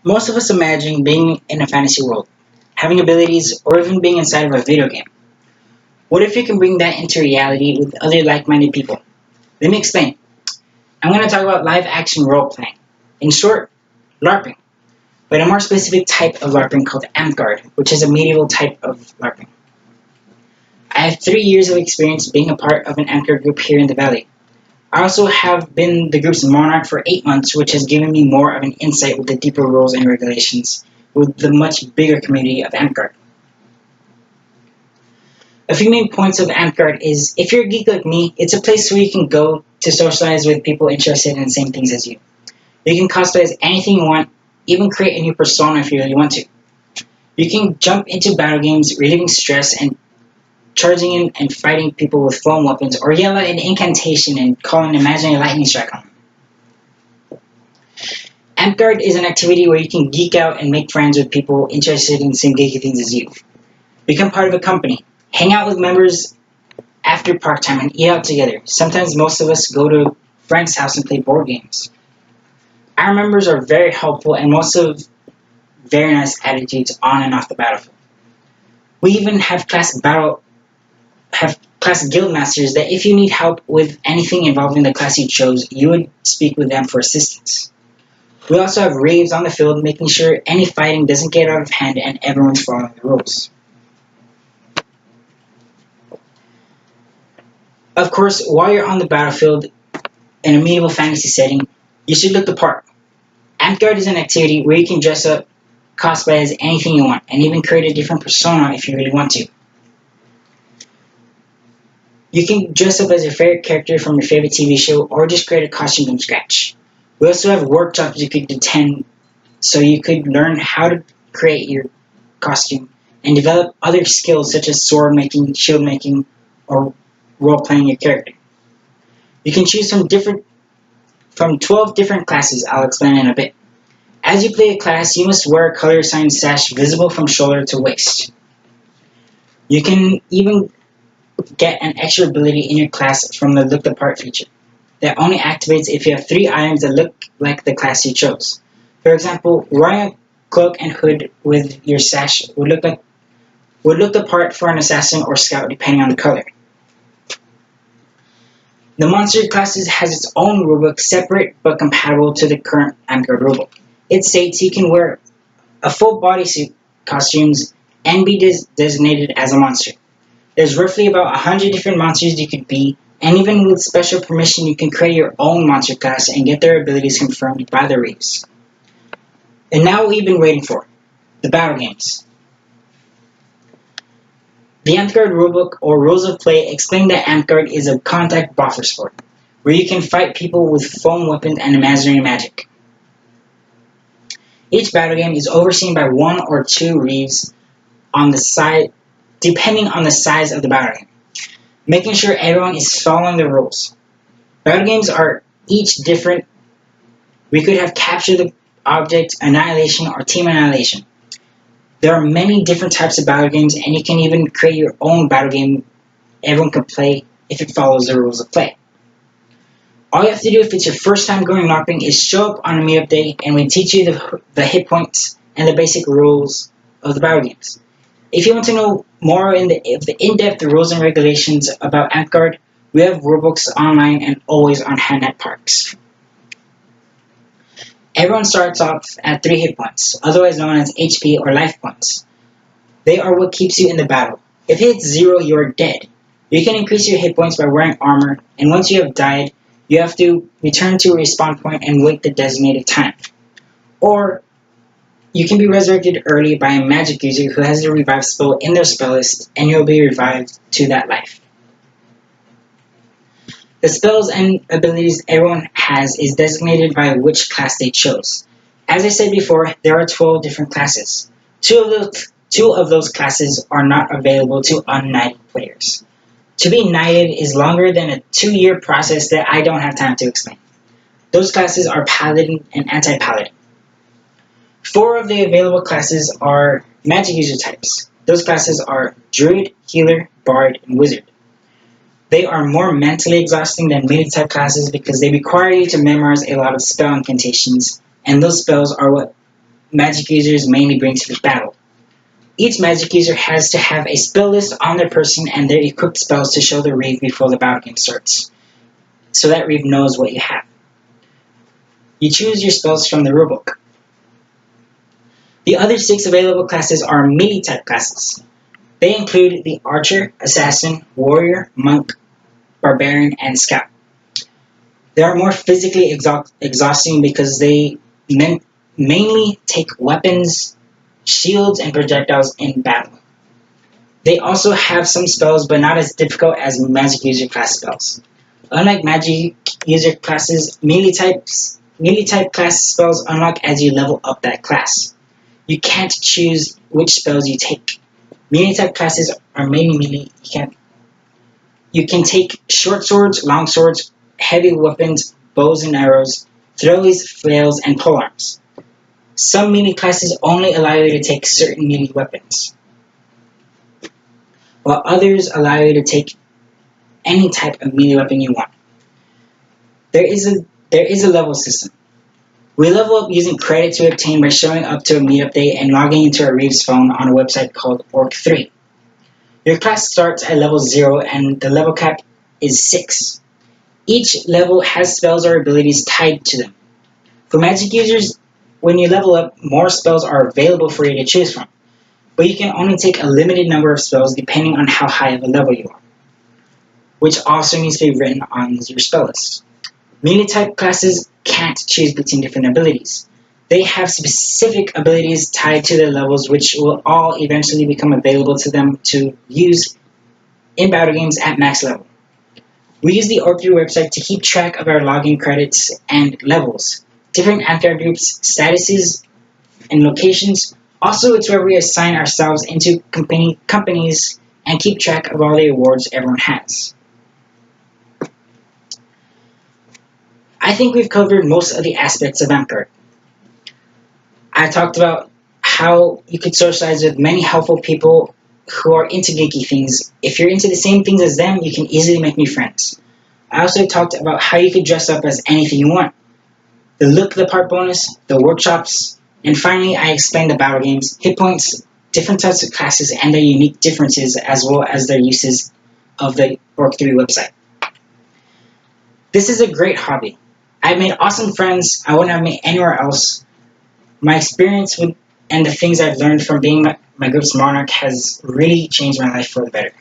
Most of us imagine being in a fantasy world, having abilities, or even being inside of a video game. What if you can bring that into reality with other like-minded people? Let me explain. I'm going to talk about live-action role-playing. In short, LARPing, but a more specific type of LARPing called Amtgard, which is a medieval type of LARPing. I have 3 years of experience being a part of an Amtgard group here in the Valley. I also have been the group's monarch for 8 months, which has given me more of an insight with the deeper rules and regulations with the much bigger community of Amtgard. A few main points of Amtgard is, if you're a geek like me, it's a place where you can go to socialize with people interested in the same things as you. You can cosplay as anything you want, even create a new persona if you really want to. You can jump into battle games, relieving stress and charging in and fighting people with foam weapons, or yell out an incantation and call an imaginary lightning strike on them. Amtgard is an activity where you can geek out and make friends with people interested in the same geeky things as you. Become part of a company. Hang out with members after park time and eat out together. Sometimes most of us go to Frank's house and play board games. Our members are very helpful and most of very nice attitudes on and off the battlefield. We even have class guild masters that if you need help with anything involving the class you chose, you would speak with them for assistance. We also have raves on the field, making sure any fighting doesn't get out of hand and everyone's following the rules. Of course, while you're on the battlefield in a medieval fantasy setting, you should look the part. Amtgard is an activity where you can dress up, cosplay as anything you want, and even create a different persona if you really want to. You can dress up as your favorite character from your favorite TV show, or just create a costume from scratch. We also have workshops you could attend so you could learn how to create your costume and develop other skills such as sword making, shield making, or role-playing your character. You can choose from 12 different classes I'll explain in a bit. As you play a class, you must wear a color-assigned sash visible from shoulder to waist. You can even get an extra ability in your class from the Look the Part feature that only activates if you have 3 items that look like the class you chose. For example, wearing a cloak and hood with your sash would look the part for an assassin or scout depending on the color. The monster classes has its own rulebook, separate but compatible to the current Amtgard rulebook. It states you can wear a full bodysuit costumes and be designated as a monster. There's roughly about 100 different monsters you could be, and even with special permission you can create your own monster class and get their abilities confirmed by the Reeves. And now what we've been waiting for, the battle games. The Amtgard rulebook or rules of play explain that Amtgard is a contact boffer sport, where you can fight people with foam weapons and imaginary magic. Each battle game is overseen by 1 or 2 Reeves on the side, depending on the size of the battle game, making sure everyone is following the rules. Battle games are each different. We could have capture the object, annihilation, or team annihilation. There are many different types of battle games, and you can even create your own battle game everyone can play if it follows the rules of play. All you have to do if it's your first time going LARPing is show up on a meetup day, and we teach you the hit points and the basic rules of the battle games. If you want to know more in the in-depth rules and regulations about Amtgard, we have rulebooks online and always on hand at parks. Everyone starts off at 3 hit points, otherwise known as HP or life points. They are what keeps you in the battle. If it hits 0, you are dead. You can increase your hit points by wearing armor, and once you have died, you have to return to a respawn point and wait the designated time. Or you can be resurrected early by a magic user who has the revive spell in their spell list, and you'll be revived to that life. The spells and abilities everyone has is designated by which class they chose. As I said before, there are 12 different classes. Two of those classes are not available to unknighted players. To be knighted is longer than a 2-year process that I don't have time to explain. Those classes are Paladin and Anti-Paladin. 4 of the available classes are magic user types. Those classes are Druid, Healer, Bard, and Wizard. They are more mentally exhausting than melee type classes because they require you to memorize a lot of spell incantations, and those spells are what magic users mainly bring to the battle. Each magic user has to have a spell list on their person and their equipped spells to show the Reeve before the battle game starts, so that Reeve knows what you have. You choose your spells from the rulebook. The other 6 available classes are melee type classes. They include the Archer, Assassin, Warrior, Monk, Barbarian, and Scout. They are more physically exhausting because they mainly take weapons, shields, and projectiles in battle. They also have some spells, but not as difficult as magic user class spells. Unlike magic user classes, melee type class spells unlock as you level up that class. You can't choose which spells you take. Melee type classes are mainly melee. You can take short swords, long swords, heavy weapons, bows and arrows, throwaways, flails, and polearms. Some melee classes only allow you to take certain melee weapons, while others allow you to take any type of melee weapon you want. There is a level system. We level up using credit to obtain by showing up to a meetup day and logging into a Reeves phone on a website called Orc3. Your class starts at level 0 and the level cap is 6. Each level has spells or abilities tied to them. For magic users, when you level up, more spells are available for you to choose from, but you can only take a limited number of spells depending on how high of a level you are, which also needs to be written on your spell list. Melee type classes can't choose between different abilities. They have specific abilities tied to their levels, which will all eventually become available to them to use in battle games at max level. We use the Orc3 website to keep track of our login credits and levels, different Amtgard groups, statuses, and locations. Also, it's where we assign ourselves into companies and keep track of all the awards everyone has. I think we've covered most of the aspects of Amtgard. I talked about how you could socialize with many helpful people who are into geeky things. If you're into the same things as them, you can easily make new friends. I also talked about how you could dress up as anything you want. The look the part bonus, the workshops, and finally I explained the battle games, hit points, different types of classes, and their unique differences as well as their uses of the Orc3 website. This is a great hobby. I've made awesome friends I wouldn't have made anywhere else. My experience with and the things I've learned from being my group's monarch has really changed my life for the better.